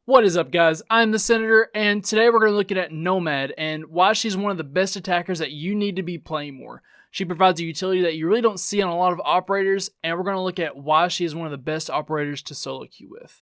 What is up, guys? I'm the Senator, and today we're going to look at Nomad and why she's one of the best attackers that you need to be playing more. She provides a utility that you really don't see on a lot of operators, and we're going to look at why she is one of the best operators to solo queue with.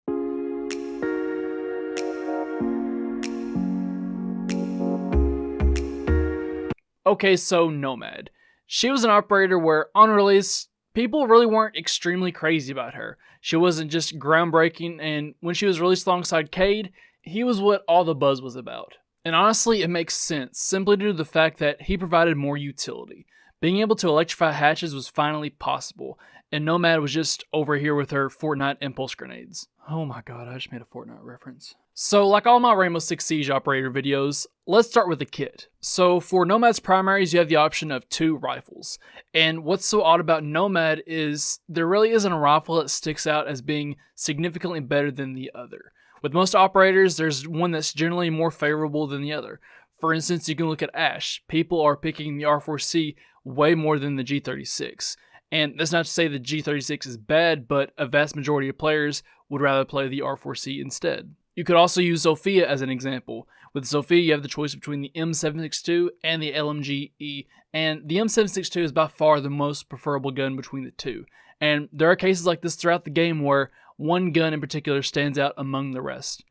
Okay, so Nomad. She was an operator where, on release, people really weren't extremely crazy about her. She wasn't just groundbreaking, and when she was released alongside Cade, he was what all the buzz was about. And honestly, it makes sense, simply due to the fact that he provided more utility. Being able to electrify hatches was finally possible, and Nomad was just over here with her Fortnite impulse grenades. Oh my god, I just made a Fortnite reference. So, like all my Rainbow Six Siege operator videos, let's start with the kit. So, for Nomad's primaries, you have the option of 2 rifles. And what's so odd about Nomad is there really isn't a rifle that sticks out as being significantly better than the other. With most operators, there's one that's generally more favorable than the other. For instance, you can look at Ash. People are picking the R4C way more than the G36. And that's not to say the G36 is bad, but a vast majority of players would rather play the R4C instead. You could also use Zofia as an example. With Zofia, you have the choice between the M762 and the LMG-E, and the M762 is by far the most preferable gun between the two. And there are cases like this throughout the game where one gun in particular stands out among the rest.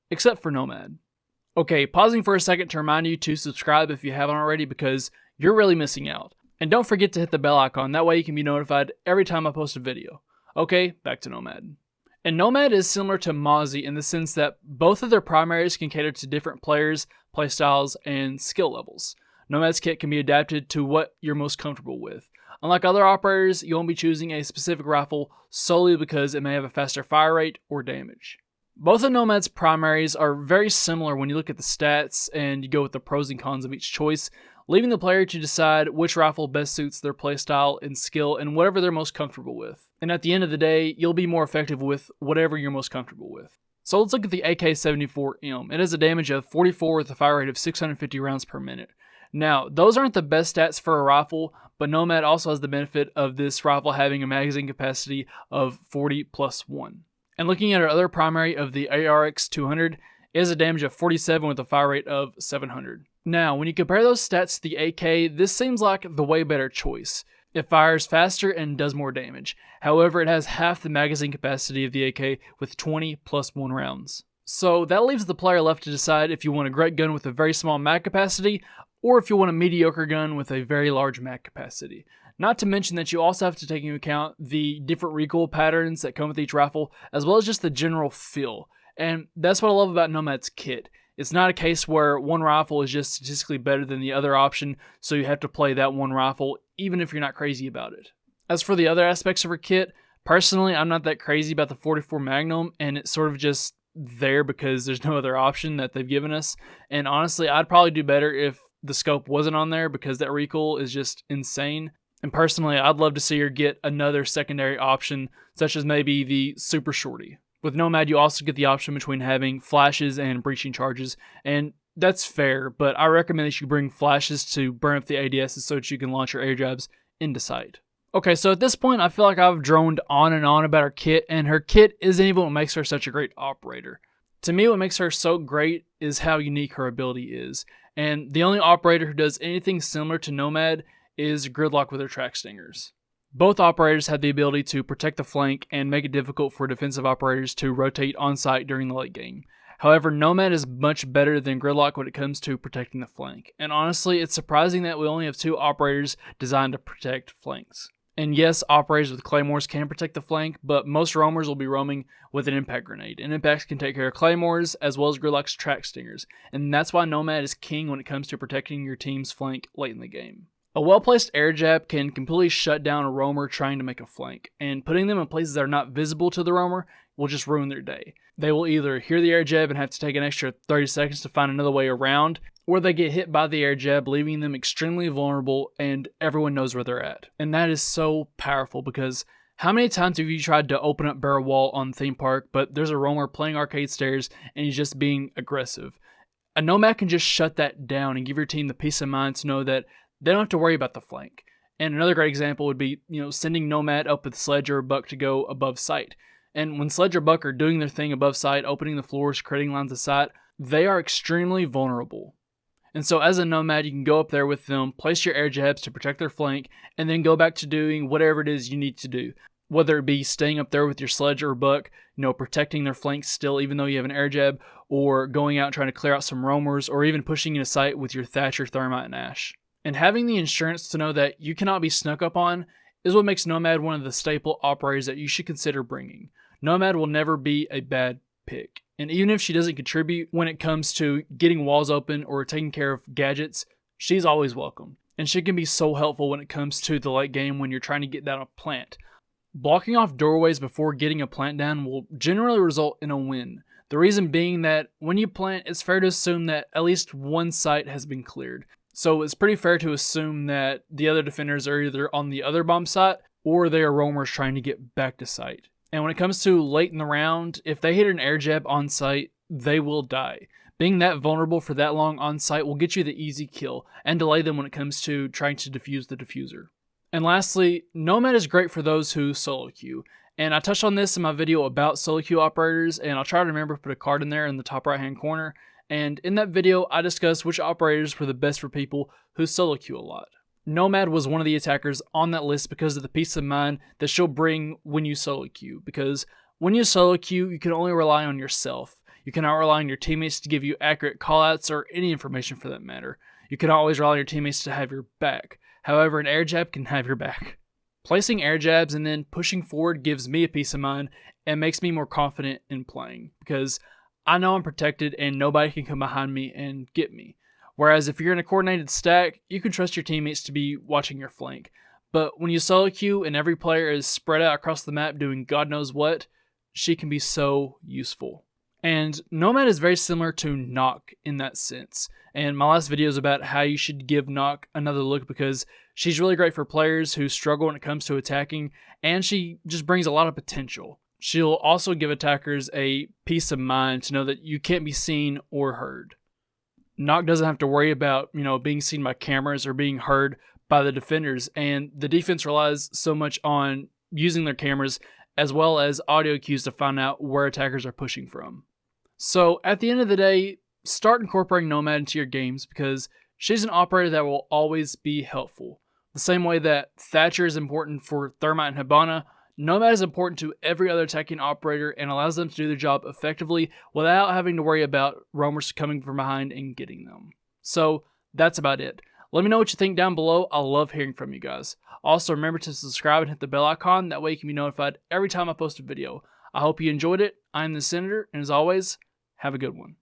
Except for Nomad. Okay, pausing for a second to remind you to subscribe if you haven't already because you're really missing out. And don't forget to hit the bell icon, that way you can be notified every time I post a video. Okay, back to Nomad. And Nomad is similar to Mozzie in the sense that both of their primaries can cater to different players, playstyles, and skill levels. Nomad's kit can be adapted to what you're most comfortable with. Unlike other operators, you won't be choosing a specific rifle solely because it may have a faster fire rate or damage. Both of Nomad's primaries are very similar when you look at the stats and you go with the pros and cons of each choice, leaving the player to decide which rifle best suits their playstyle and skill and whatever they're most comfortable with. And at the end of the day, you'll be more effective with whatever you're most comfortable with. So let's look at the AK-74M. It has a damage of 44 with a fire rate of 650 rounds per minute. Now, those aren't the best stats for a rifle, but Nomad also has the benefit of this rifle having a magazine capacity of 40 plus 1. And looking at our other primary of the ARX-200, it has a damage of 47 with a fire rate of 700. Now, when you compare those stats to the AK, this seems like the way better choice. It fires faster and does more damage. However, it has half the magazine capacity of the AK with 20 plus 1 rounds. So that leaves the player left to decide if you want a great gun with a very small mag capacity, or if you want a mediocre gun with a very large mag capacity. Not to mention that you also have to take into account the different recoil patterns that come with each rifle, as well as just the general feel. And that's what I love about Nomad's kit. It's not a case where one rifle is just statistically better than the other option, so you have to play that one rifle, even if you're not crazy about it. As for the other aspects of her kit, personally, I'm not that crazy about the 44 Magnum, and it's sort of just there because there's no other option that they've given us. And honestly, I'd probably do better if the scope wasn't on there because that recoil is just insane. And personally, I'd love to see her get another secondary option, such as maybe the Super Shorty. With Nomad, you also get the option between having flashes and breaching charges, and that's fair, but I recommend that you bring flashes to burn up the ADSs so that you can launch your air jabs into sight. Okay, so at this point, I feel like I've droned on and on about her kit, and her kit isn't even what makes her such a great operator. To me, what makes her so great is how unique her ability is, and the only operator who does anything similar to Nomad is Gridlock with her track stingers. Both operators have the ability to protect the flank and make it difficult for defensive operators to rotate on site during the late game. However, Nomad is much better than Gridlock when it comes to protecting the flank. And honestly, it's surprising that we only have 2 operators designed to protect flanks. And yes, operators with claymores can protect the flank, but most roamers will be roaming with an impact grenade. And impacts can take care of claymores as well as Gridlock's track stingers. And that's why Nomad is king when it comes to protecting your team's flank late in the game. A well-placed air jab can completely shut down a roamer trying to make a flank, and putting them in places that are not visible to the roamer will just ruin their day. They will either hear the air jab and have to take an extra 30 seconds to find another way around, or they get hit by the air jab, leaving them extremely vulnerable and everyone knows where they're at. And that is so powerful because how many times have you tried to open up barrel wall on the theme park, but there's a roamer playing arcade stairs and he's just being aggressive? A Nomad can just shut that down and give your team the peace of mind to know that they don't have to worry about the flank. And another great example would be, sending Nomad up with Sledge or Buck to go above sight. And when Sledge or Buck are doing their thing above sight, opening the floors, creating lines of sight, they are extremely vulnerable. And so as a Nomad, you can go up there with them, place your air jabs to protect their flank, and then go back to doing whatever it is you need to do. Whether it be staying up there with your Sledge or Buck, protecting their flanks still even though you have an air jab, or going out and trying to clear out some roamers, or even pushing into sight with your Thatcher, Thermite, and Ash. And having the insurance to know that you cannot be snuck up on is what makes Nomad one of the staple operators that you should consider bringing. Nomad will never be a bad pick. And even if she doesn't contribute when it comes to getting walls open or taking care of gadgets, she's always welcome. And she can be so helpful when it comes to the late game when you're trying to get down a plant. Blocking off doorways before getting a plant down will generally result in a win. The reason being that when you plant, it's fair to assume that at least one site has been cleared. So it's pretty fair to assume that the other defenders are either on the other bomb site or they are roamers trying to get back to site. And when it comes to late in the round, if they hit an air jab on site, they will die. Being that vulnerable for that long on site will get you the easy kill and delay them when it comes to trying to defuse the diffuser. And lastly, Nomad is great for those who solo queue. And I touched on this in my video about solo queue operators, and I'll try to remember to put a card in there in the top right hand corner. And in that video, I discussed which operators were the best for people who solo queue a lot. Nomad was one of the attackers on that list because of the peace of mind that she'll bring when you solo queue. Because when you solo queue, you can only rely on yourself. You cannot rely on your teammates to give you accurate callouts or any information for that matter. You can always rely on your teammates to have your back. However, an air jab can have your back. Placing air jabs and then pushing forward gives me a peace of mind and makes me more confident in playing. Because I know I'm protected and nobody can come behind me and get me. Whereas if you're in a coordinated stack, you can trust your teammates to be watching your flank. But when you solo queue and every player is spread out across the map doing God knows what, she can be so useful. And Nomad is very similar to Nock in that sense. And my last video is about how you should give Nock another look because she's really great for players who struggle when it comes to attacking, and she just brings a lot of potential. She'll also give attackers a peace of mind to know that you can't be seen or heard. Nock doesn't have to worry about, being seen by cameras or being heard by the defenders, and the defense relies so much on using their cameras as well as audio cues to find out where attackers are pushing from. So at the end of the day, start incorporating Nomad into your games because she's an operator that will always be helpful. The same way that Thatcher is important for Thermite and Hibana, Nomad is important to every other attacking operator and allows them to do their job effectively without having to worry about roamers coming from behind and getting them. So that's about it. Let me know what you think down below. I love hearing from you guys. Also remember to subscribe and hit the bell icon. That way you can be notified every time I post a video. I hope you enjoyed it. I'm the Senator, and as always, have a good one.